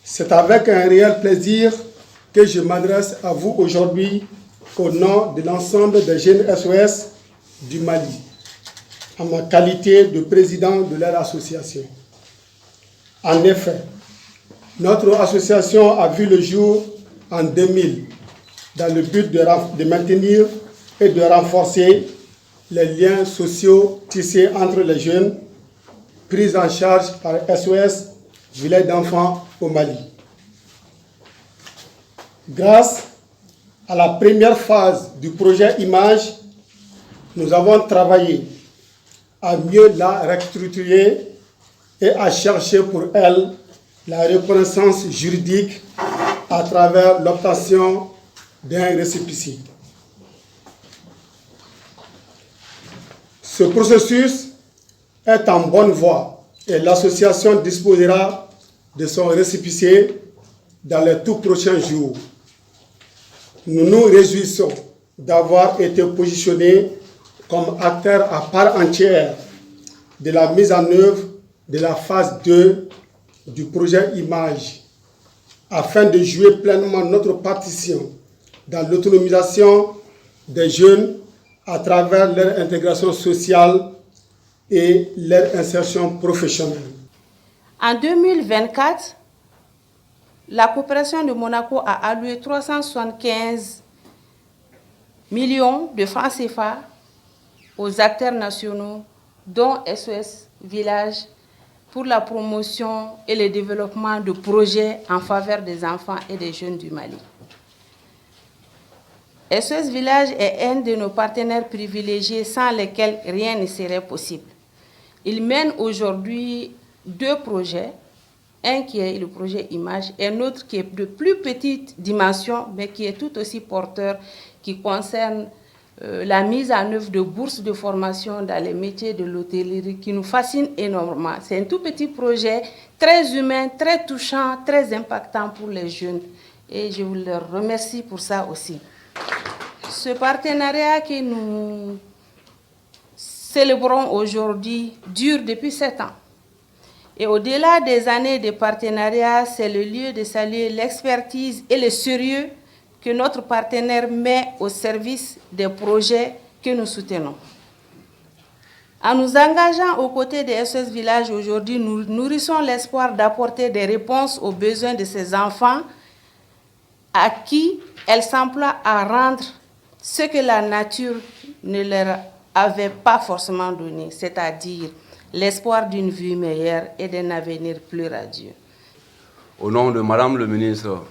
C'est avec un réel plaisir que je m'adresse à vous aujourd'hui au nom de l'ensemble des jeunes SOS du Mali, en ma qualité de président de leur association. En effet, notre association a vu le jour en 2000 dans le but de maintenir et de renforcer les liens sociaux tissés entre les jeunes pris en charge par SOS Village d'enfants au Mali. Grâce à la première phase du projet Image, nous avons travaillé à mieux la restructurer et à chercher pour elle la reconnaissance juridique à travers l'obtention d'un récépissé. Ce processus est en bonne voie et l'association disposera de son récépissé dans les tout prochains jours. Nous nous réjouissons d'avoir été positionnés comme acteurs à part entière de la mise en œuvre de la phase 2 du projet Image, afin de jouer pleinement notre partition dans l'autonomisation des jeunes à travers leur intégration sociale et leur insertion professionnelle. En 2024, la coopération de Monaco a alloué 375 millions de francs CFA aux acteurs nationaux, dont SOS Village, pour la promotion et le développement de projets en faveur des enfants et des jeunes du Mali. SOS Village est un de nos partenaires privilégiés sans lesquels rien ne serait possible. Il mène aujourd'hui 2 projets, un qui est le projet Image et un autre qui est de plus petite dimension, mais qui est tout aussi porteur, qui concerne la mise en œuvre de bourses de formation dans les métiers de l'hôtellerie, qui nous fascine énormément. C'est un tout petit projet, très humain, très touchant, très impactant pour les jeunes. Et je vous le remercie pour ça aussi. Ce partenariat que nous célébrons aujourd'hui dure depuis 7 ans. Et au-delà des années de partenariat, c'est le lieu de saluer l'expertise et le sérieux que notre partenaire met au service des projets que nous soutenons. En nous engageant aux côtés des SOS Village aujourd'hui, nous nourrissons l'espoir d'apporter des réponses aux besoins de ces enfants à qui elles s'emploient à rendre ce que la nature ne leur avait pas forcément donné, c'est-à-dire l'espoir d'une vie meilleure et d'un avenir plus radieux. Au nom de Madame le ministre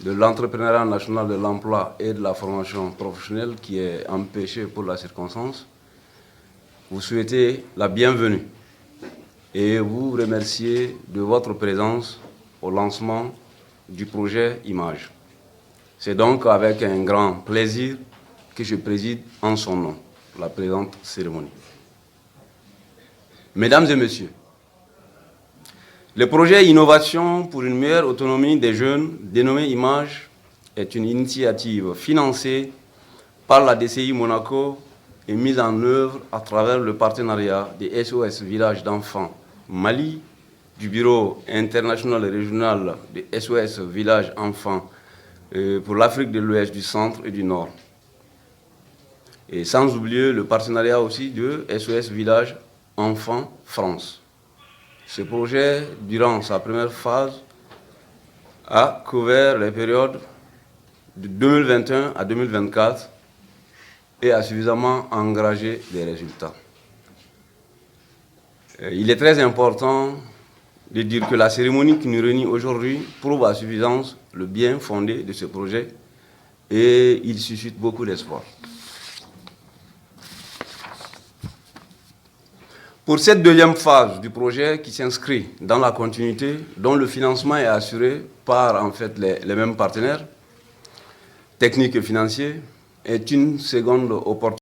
de l'Entrepreneuriat national de l'emploi et de la formation professionnelle qui est empêché pour la circonstance, vous souhaitez la bienvenue et vous remercier de votre présence au lancement du projet Image. C'est donc avec un grand plaisir que je préside en son nom la présente cérémonie. Mesdames et messieurs, le projet Innovation pour une meilleure autonomie des jeunes, dénommé Image, est une initiative financée par la DCI Monaco et mise en œuvre à travers le partenariat des SOS Village d'enfants Mali, du Bureau international et régional des SOS Village enfants pour l'Afrique de l'Ouest, du Centre et du Nord. Et sans oublier le partenariat aussi de SOS Village Enfants France. Ce projet, durant sa première phase, a couvert les périodes de 2021 à 2024 et a suffisamment engagé des résultats. Il est très important de dire que la cérémonie qui nous réunit aujourd'hui prouve à suffisance le bien fondé de ce projet et il suscite beaucoup d'espoir. Pour cette deuxième phase du projet qui s'inscrit dans la continuité, dont le financement est assuré par en fait les mêmes partenaires techniques et financiers, est une seconde opportunité